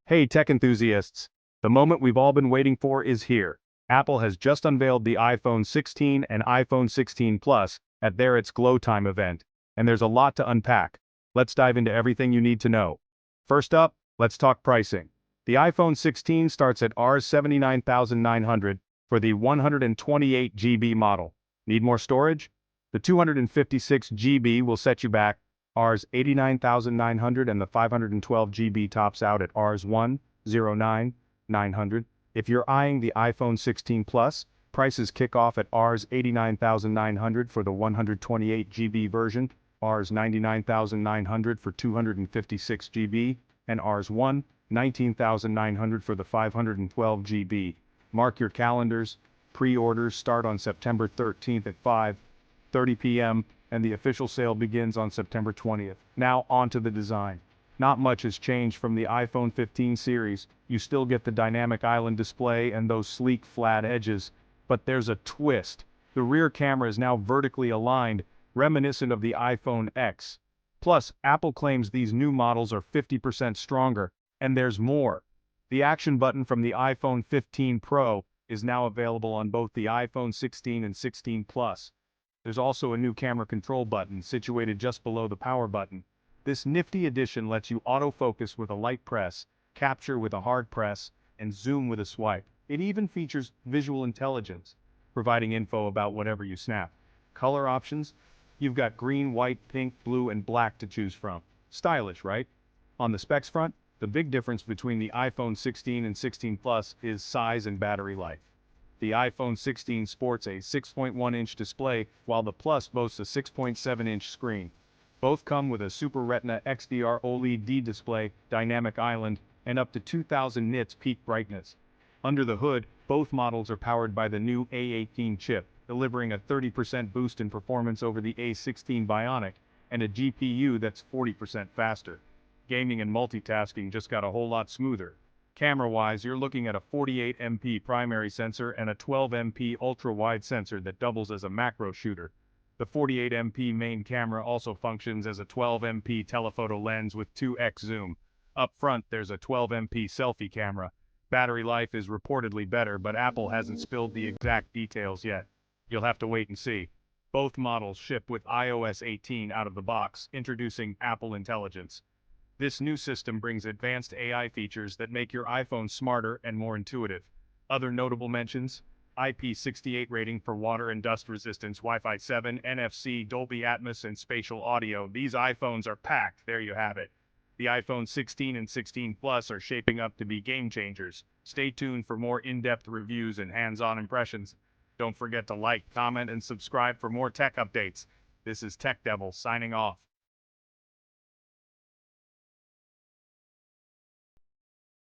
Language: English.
Hey tech enthusiasts! The moment we've all been waiting for is here. Apple has just unveiled the iPhone 16 and iPhone 16 Plus at its Glowtime event, and there's a lot to unpack. Let's dive into everything you need to know. First up, let's talk pricing. The iPhone 16 starts at Rs 79,900 for the 128 GB model. Need more storage? The 256 GB will set you back Rs 89,900 and the 512 GB tops out at Rs 109,900. If you're eyeing the iPhone 16 Plus, prices kick off at Rs 89,900 for the 128 GB version, Rs 99,900 for 256 GB, and Rs 19,900 for the 512 GB. Mark your calendars, pre-orders start on September 13th at 5:30 p.m. and the official sale begins on September 20th. Now onto the design. Not much has changed from the iPhone 15 series. You still get the dynamic island display and those sleek flat edges, but there's a twist. The rear camera is now vertically aligned, reminiscent of the iPhone X. Plus, Apple claims these new models are 50% stronger, and there's more. The action button from the iPhone 15 Pro is now available on both the iPhone 16 and 16 Plus. There's also a new camera control button situated just below the power button. This nifty addition lets you autofocus with a light press, capture with a hard press, and zoom with a swipe. It even features visual intelligence, providing info about whatever you snap. Color options? You've got green, white, pink, blue, and black to choose from. Stylish, right? On the specs front, the big difference between the iPhone 16 and 16 Plus is size and battery life. The iPhone 16 sports a 6.1-inch display, while the Plus boasts a 6.7-inch screen. Both come with a Super Retina XDR OLED display, dynamic island, and up to 2000 nits peak brightness. Under the hood, both models are powered by the new A18 chip, delivering a 30% boost in performance over the A16 Bionic, and a GPU that's 40% faster. Gaming and multitasking just got a whole lot smoother. Camera-wise, you're looking at a 48MP primary sensor and a 12MP ultra-wide sensor that doubles as a macro shooter. The 48MP main camera also functions as a 12MP telephoto lens with 2x zoom. Up front, there's a 12MP selfie camera. Battery life is reportedly better, but Apple hasn't spilled the exact details yet. You'll have to wait and see. Both models ship with iOS 18 out of the box, introducing Apple Intelligence. This new system brings advanced AI features that make your iPhone smarter and more intuitive. Other notable mentions: IP68 rating for water and dust resistance, Wi-Fi 7, NFC, Dolby Atmos, and spatial audio. These iPhones are packed. There you have it. The iPhone 16 and 16 Plus are shaping up to be game changers. Stay tuned for more in-depth reviews and hands-on impressions. Don't forget to like, comment, and subscribe for more tech updates. This is Tech Devil signing off.